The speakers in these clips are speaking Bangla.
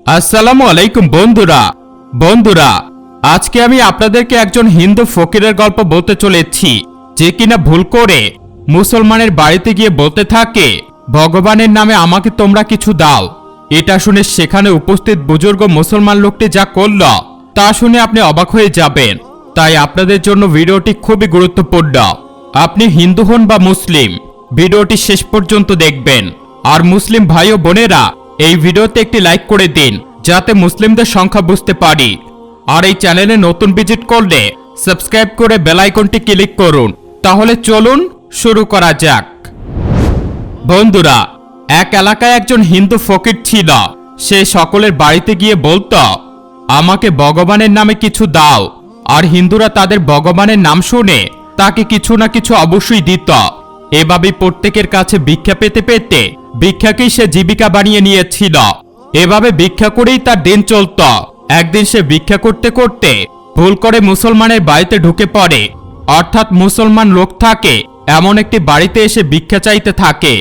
আসসালামু আলাইকুম বন্ধুরা। বন্ধুরা, আজকে আমি আপনাদেরকে একজন হিন্দু ফকিরের গল্প বলতে চলেছি, যে কিনা ভুল করে মুসলমানের বাড়িতে গিয়ে বলতে থাকে, ভগবানের নামে আমাকে তোমরা কিছু দাও। এটা শুনে সেখানে উপস্থিত বুজুর্গ মুসলমান লোকটি যা করল তা শুনে আপনি অবাক হয়ে যাবেন। তাই আপনাদের জন্য ভিডিওটি খুবই গুরুত্বপূর্ণ। আপনি হিন্দু হন বা মুসলিম, ভিডিওটি শেষ পর্যন্ত দেখবেন। আর মুসলিম ভাই ও বোনেরা, এই ভিডিওতে একটি লাইক করে দিন, যাতে মুসলিমদের সংখ্যা বুঝতে পারি। আর এই চ্যানেলে নতুন ভিজিট করলে সাবস্ক্রাইব করে বেল আইকনটি ক্লিক করুন। তাহলে চলুন শুরু করা যাক। বন্ধুরা, এক এলাকায় একজন হিন্দু ফকির ছিল। সে সকলের বাড়িতে গিয়ে বলতো, আমাকে ভগবানের নামে কিছু দাও। আর হিন্দুরা তাদের ভগবানের নাম শুনে তাকে কিছু না কিছু অবশ্যই দিত। এভাবেই প্রত্যেকের কাছে ভিক্ষা পেতে পেতে ভিক্ষাকেই সে জীবিকা বানিয়ে নিয়েছিল। এভাবে ভিক্ষা করেই তার দিন চলত। একদিন সে ভিক্ষা করতে করতে ভুল করে মুসলমানের বাড়িতে ঢুকে পড়ে। অর্থাৎ মুসলমান লোক থাকে এমন একটি বাড়িতে এসে ভিক্ষা চাইতে থাকে।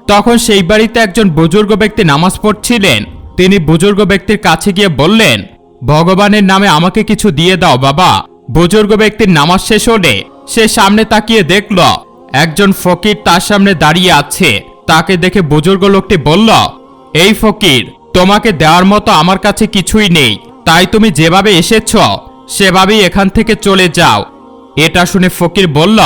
তখন সেই বাড়িতে একজন বুজুর্গ ব্যক্তি নামাজ পড়ছিলেন। তিনি বুজুর্গ ব্যক্তির কাছে গিয়ে বললেন, ভগবানের নামে আমাকে কিছু দিয়ে দাও বাবা। বুজুর্গ ব্যক্তির নামাজ শেষ হলে সে সামনে তাকিয়ে দেখল একজন ফকির তার সামনে দাঁড়িয়ে আছে। তাকে দেখে বুজুর্গ লোকটি বলল, এই ফকির, তোমাকে দেওয়ার মতো আমার কাছে কিছুই নেই, তাই তুমি যেভাবে এসেছ সেভাবেই এখান থেকে চলে যাও। এটা শুনে ফকির বলল,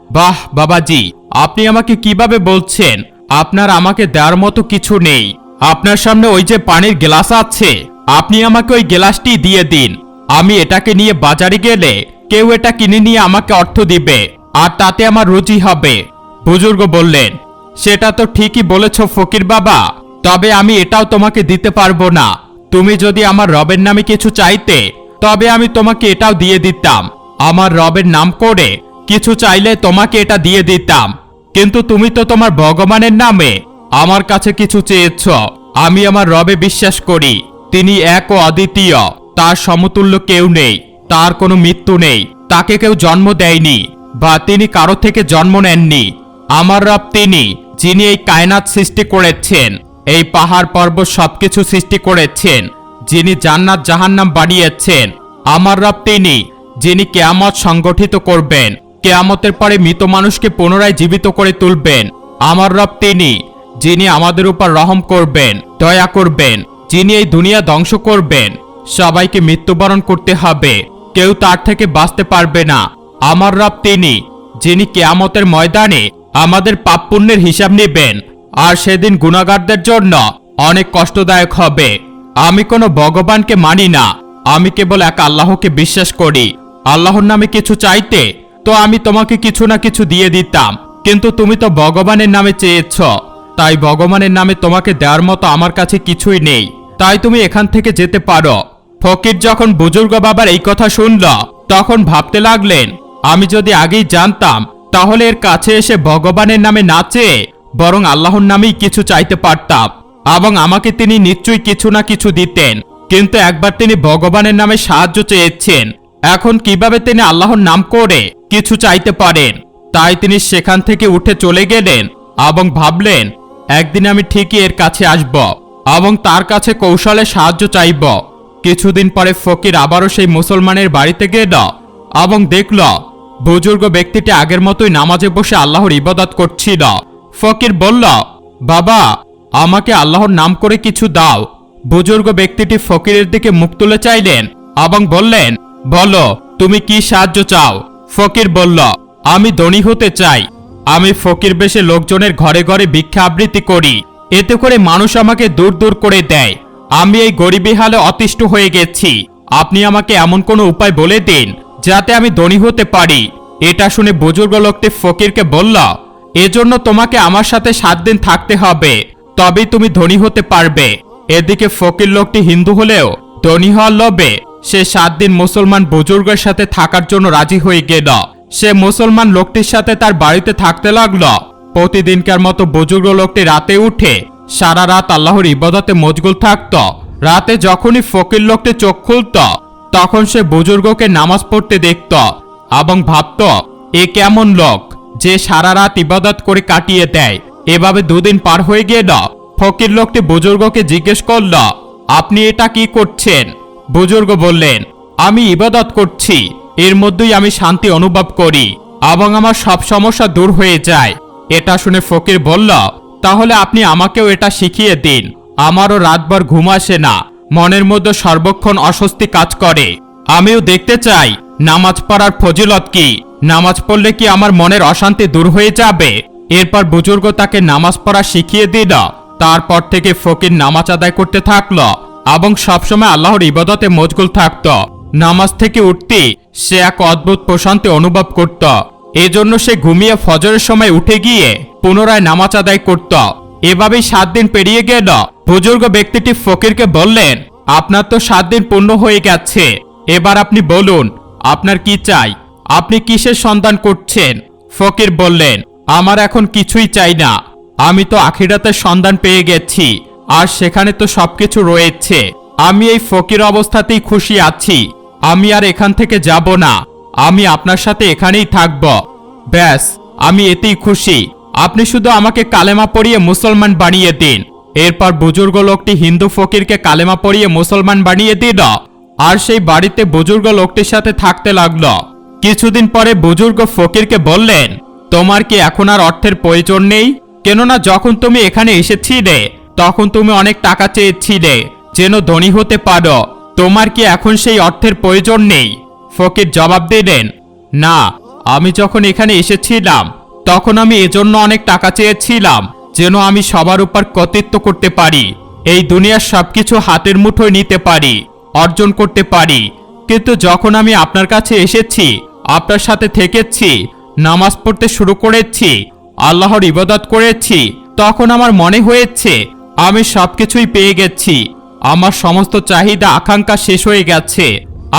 বাহ বাবাজি, আপনি আমাকে কিভাবে বলছেন আপনার আমাকে দেওয়ার মতো কিছু নেই? আপনার সামনে ওই যে পানির গ্লাস আছে, আপনি আমাকে ওই গ্লাসটি দিয়ে দিন। আমি এটাকে নিয়ে বাজারে গেলে কেউ এটা কিনে নিয়ে আমাকে অর্থ দিবে, আর তাতে আমার রুচি হবে। বুজুর্গ বললেন, সেটা তো ঠিকই বলেছ ফকির বাবা, তবে আমি এটাও তোমাকে দিতে পারবো না। তুমি যদি আমার রবের নামে কিছু চাইতে, তবে আমি তোমাকে এটাও দিয়ে দিতাম। আমার রবের নাম করে কিছু চাইলে তোমাকে এটা দিয়ে দিতাম। কিন্তু তুমি তো তোমার ভগবানের নামে আমার কাছে কিছু চেয়েছ। আমি আমার রবে বিশ্বাস করি, তিনি এক ও অদ্বিতীয়, তার সমতুল্য কেউ নেই, তার কোনো মৃত্যু নেই, তাকে কেউ জন্ম দেয়নি বা তিনি কারো থেকে জন্ম নেননি। আমার রব তিনি, যিনি এই কায়নাত সৃষ্টি করেছেন, এই পাহাড় পর্বত সবকিছু সৃষ্টি করেছেন, যিনি জান্নাত জাহান্নাম বানিয়েছেন। আমার রব তিনি, যিনি কিয়ামত সংগঠিত করবেন, কিয়ামতের পরে মৃত মানুষকে পুনরায় জীবিত করে তুলবেন। আমার রব তিনি, যিনি আমাদের উপর রহম করবেন, দয়া করবেন, যিনি এই দুনিয়া ধ্বংস করবেন। সবাইকে মৃত্যুবরণ করতে হবে, কেউ তার থেকে বাঁচতে পারবে না। আমার রব তিনি, যিনি কিয়ামতের ময়দানে আমাদের পাপ পুণ্যের হিসাব নেবেন, আর সেদিন গুনাহগারদের জন্য অনেক কষ্টদায়ক হবে। আমি কোনো ভগবানকে মানি না, আমি কেবল এক আল্লাহকে বিশ্বাস করি। আল্লাহর নামে কিছু চাইতে তো আমি তোমাকে কিছু না কিছু দিয়ে দিতাম, কিন্তু তুমি তো ভগবানের নামে চেয়েছ, তাই ভগবানের নামে তোমাকে দেওয়ার মতো আমার কাছে কিছুই নেই, তাই তুমি এখান থেকে যেতে পারো। ফকির যখন বুজুর্গ বাবার এই কথা শুনল, তখন ভাবতে লাগলেন, আমি যদি আগেই জানতাম তাহলে এর কাছে এসে ভগবানের নামে না চেয়ে বরং আল্লাহর নামেই কিছু চাইতে পারতাম, এবং আমাকে তিনি নিশ্চয়ই কিছু না কিছু দিতেন। কিন্তু একবার তিনি ভগবানের নামে সাহায্য চেয়েছেন, এখন কিভাবে তিনি আল্লাহর নাম করে কিছু চাইতে পারেন? তাই তিনি সেখান থেকে উঠে চলে গেলেন এবং ভাবলেন, একদিন আমি ঠিকই এর কাছে আসব এবং তার কাছে কৌশলে সাহায্য চাইব। কিছুদিন পরে ফকির আবারও সেই মুসলমানের বাড়িতে গেল এবং দেখল বুজুর্গ ব্যক্তিটি আগের মতোই নামাজে বসে আল্লাহর ইবাদত করছিল। ফকির বলল, বাবা, আমাকে আল্লাহর নাম করে কিছু দাও। বুজুর্গ ব্যক্তিটি ফকিরের দিকে মুখ তুলে চাইলেন এবং বললেন, বলো তুমি কি সাহায্য চাও? ফকির বলল, আমি ধনী হতে চাই। আমি ফকির বেশে লোকজনের ঘরে ঘরে ভিক্ষা আবৃত্তি করি, এতে করে মানুষ আমাকে দূর দূর করে দেয়। আমি এই গরিবী হালে অতিষ্ঠ হয়ে গেছি। আপনি আমাকে এমন কোনো উপায় বলে দিন যাতে আমি ধনী হতে পারি। এটা শুনে বুজুর্গ লোকটি ফকিরকে বলল, এজন্য তোমাকে আমার সাথে 7 দিন থাকতে হবে, তবেই তুমি ধনী হতে পারবে। এদিকে ফকির লোকটি হিন্দু হলেও ধনী হওয়ার লোভে সে 7 দিন মুসলমান বুজুর্গের সাথে থাকার জন্য রাজি হয়ে গেল। সে মুসলমান লোকটির সাথে তার বাড়িতে থাকতে লাগলো। প্রতিদিনকার মতো বুজুর্গ লোকটি রাতে উঠে সারা রাত আল্লাহর ইবাদতে মশগুল থাকত। রাতে যখনই ফকির লোকটি চোখ খুলত, তখন সে বুজুর্গকে নামাজ পড়তে দেখত এবং ভাবত, এ কেমন লোক যে সারা রাত ইবাদত করে কাটিয়ে দেয়। এভাবে 2 দিন পার হয়ে গেল। ফকির লোকটি বুজুর্গকে জিজ্ঞেস করল, আপনি এটা কি করছেন? বুজুর্গ বললেন, আমি ইবাদত করছি, এর মধ্যেই আমি শান্তি অনুভব করি এবং আমার সব সমস্যা দূর হয়ে যায়। এটা শুনে ফকির বলল, তাহলে আপনি আমাকেও এটা শিখিয়ে দিন। আমারও রাতভর ঘুম আসে না, মনের মধ্যে সর্বক্ষণ অস্বস্তি কাজ করে। আমিও দেখতে চাই নামাজ পড়ার ফজিলত কি, নামাজ পড়লে কি আমার মনের অশান্তি দূর হয়ে যাবে। এরপর বুজুর্গ তাকে নামাজ পড়া শিখিয়ে দিল। তারপর থেকে ফকির নামাজ আদায় করতে থাকলো এবং সবসময় আল্লাহর ইবাদতে মশগুল থাকত। নামাজ থেকে উঠতে সে এক অদ্ভুত প্রশান্তি অনুভব করত। এজন্য সে ঘুমিয়ে ফজরের সময় উঠে গিয়ে পুনরায় নামাজ আদায় করত। এভাবেই 7 দিন পেরিয়ে গেল। বুজুর্গ ব্যক্তিটি ফকিরকে বললেন, আপনার তো 7 দিন পূর্ণ হয়ে গেছে, এবার আপনি বলুন আপনার কি চাই, আপনি কিসের সন্ধান করছেন? ফকির বললেন, আমার এখন কিছুই চাই না, আমি তো আখিরাতের সন্ধান পেয়ে গেছি, আর সেখানে তো সবকিছু রয়েছে। আমি এই ফকির অবস্থাতেই খুশি আছি, আমি আর এখান থেকে যাব না, আমি আপনার সাথে এখানেই থাকব। ব্যাস, আমি এতেই খুশি, আপনি শুধু আমাকে কালেমা পড়িয়ে মুসলমান বানিয়ে দিন। এরপর বুজুর্গ লোকটি হিন্দু ফকিরকে কালেমা পড়িয়ে মুসলমান বানিয়ে দিল, আর সেই বাড়িতে বুজুর্গ লোকটির সাথে থাকতে লাগলো। কিছুদিন পরে বুজুর্গ ফকিরকে বললেন, তোমার কি এখন আর অর্থের প্রয়োজন নেই? কেননা যখন তুমি এখানে এসেছিলে তখন তুমি অনেক টাকা চেয়েছিলে যেন ধনী হতে পারো, তোমার কি এখন সেই অর্থের প্রয়োজন নেই? ফকির জবাব দিলেন, না, আমি যখন এখানে এসেছিলাম তখন আমি এজন্য অনেক টাকা চেয়েছিলাম যেন আমি সবার উপর কর্তৃত্ব করতে পারি, এই দুনিয়ার সবকিছু হাতের মুঠোয় নিতে পারি, অর্জন করতে পারি। কিন্তু যখন আমি আপনার কাছে এসেছি, আপনার সাথে থেকেছি, নামাজ পড়তে শুরু করেছি, আল্লাহর ইবাদত করেছি, তখন আমার মনে হয়েছে আমি সবকিছুই পেয়ে গেছি, আমার সমস্ত চাহিদা আকাঙ্ক্ষা শেষ হয়ে গেছে,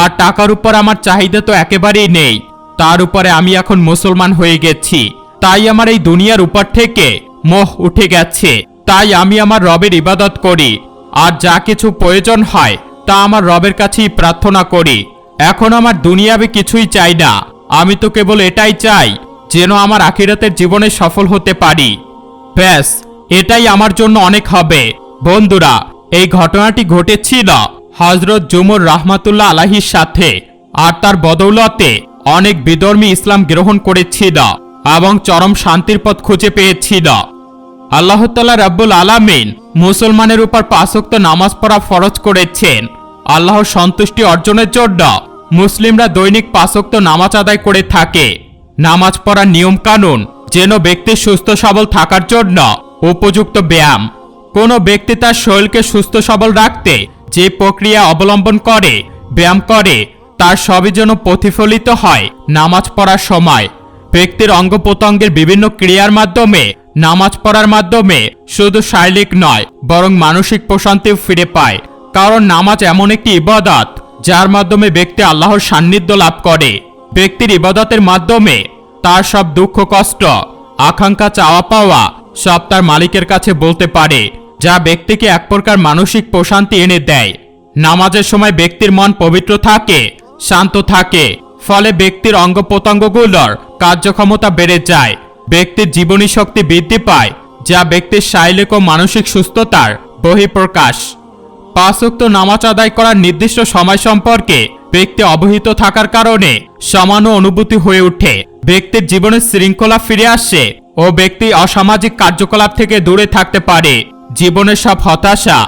আর টাকার উপর আমার চাহিদা তো একেবারেই নেই। তার উপরে আমি এখন মুসলমান হয়ে গেছি, তাই আমার এই দুনিয়ার উপর থেকে মোহ উঠে গেছে। তাই আমি আমার রবের ইবাদত করি, আর যা কিছু প্রয়োজন হয় তা আমার রবের কাছেই প্রার্থনা করি। এখন আমার দুনিয়াবি কিছুই চাই না, আমি তো কেবল এটাই চাই যেন আমার আখিরাতের জীবনে সফল হতে পারি। ব্যাস, এটাই আমার জন্য অনেক হবে। বন্ধুরা, এই ঘটনাটি ঘটেছিল হযরত জুমর রাহমাতুল্লাহ আলাইহির সাথে, আর তার বদৌলতে অনেক বিধর্মী ইসলাম গ্রহণ করেছিল এবং চরম শান্তির পথ খুঁজে পেয়েছিল। আল্লাহ তাআলা রাব্বুল আলামিন মুসলমানের উপর 5 ওয়াক্ত নামাজ পড়া ফরজ করেছেন। আল্লাহর সন্তুষ্টি অর্জনের জন্য মুসলিমরা দৈনিক 5 ওয়াক্ত নামাজ আদায় করে থাকে। নামাজ পড়ার নিয়ম কানুন যেন ব্যক্তির সুস্থ সবল থাকার জন্য উপযুক্ত ব্যায়াম। কোনো ব্যক্তি তার শরীরকে সুস্থ সবল রাখতে যে প্রক্রিয়া অবলম্বন করে, ব্যায়াম করে, তার সবই যেন প্রতিফলিত হয় নামাজ পড়ার সময়। ব্যক্তির অঙ্গ প্রত্যঙ্গের বিভিন্ন ক্রিয়ার মাধ্যমে নামাজ পড়ার মাধ্যমে শুধু শারীরিক নয় বরং মানসিক প্রশান্তিও ফিরে পায়। কারণ নামাজ এমন একটি ইবাদত যার মাধ্যমে ব্যক্তি আল্লাহর সান্নিধ্য লাভ করে। ব্যক্তির ইবাদতের মাধ্যমে তার সব দুঃখ কষ্ট, আকাঙ্ক্ষা, চাওয়া পাওয়া সব তার মালিকের কাছে বলতে পারে, যা ব্যক্তিকে এক প্রকার মানসিক প্রশান্তি এনে দেয়। নামাজের সময় ব্যক্তির মন পবিত্র থাকে, শান্ত থাকে, ফলে ব্যক্তির অঙ্গ প্রত্যঙ্গগুলোর কার্যক্ষমতা বেড়ে যায়, ব্যক্তির জীবনী শক্তি বৃদ্ধি পায়, যা ব্যক্তির শারীরিক ও মানসিক সুস্থতার বহিঃপ্রকাশ। 5 ওয়াক্ত নামাজ আদায় করার নির্দিষ্ট সময় সম্পর্কে ব্যক্তি অবহিত থাকার কারণে সমান অনুভূতি হয়ে ওঠে, ব্যক্তির জীবনে শৃঙ্খলা ফিরে আসে ও ব্যক্তি অসামাজিক কার্যকলাপ থেকে দূরে থাকতে পারে। জীবনের সব হতাশা,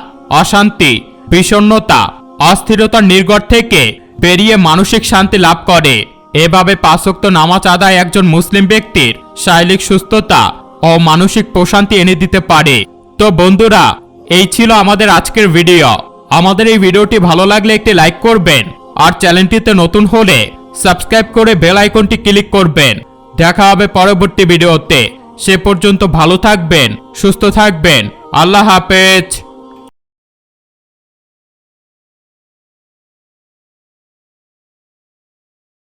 অশান্তি, বিষণ্ণতা, অস্থিরতার নির্গড় থেকে বেরিয়ে মানসিক শান্তি লাভ করে। এভাবে 5 ওয়াক্ত নামাজ আদায় একজন মুসলিম ব্যক্তির শারীরিক সুস্থতা ও মানসিক প্রশান্তি এনে দিতে পারে। তো বন্ধুরা, এই ছিল আমাদের আজকের ভিডিও। আমাদের এই ভিডিওটি ভালো লাগলে একটি লাইক করবেন, আর চ্যানেলটিতে নতুন হলে সাবস্ক্রাইব করে বেল আইকনটি ক্লিক করবেন। দেখা হবে পরবর্তী ভিডিওতে। সে পর্যন্ত ভালো থাকবেন, সুস্থ থাকবেন। আল্লাহ হাফেজ।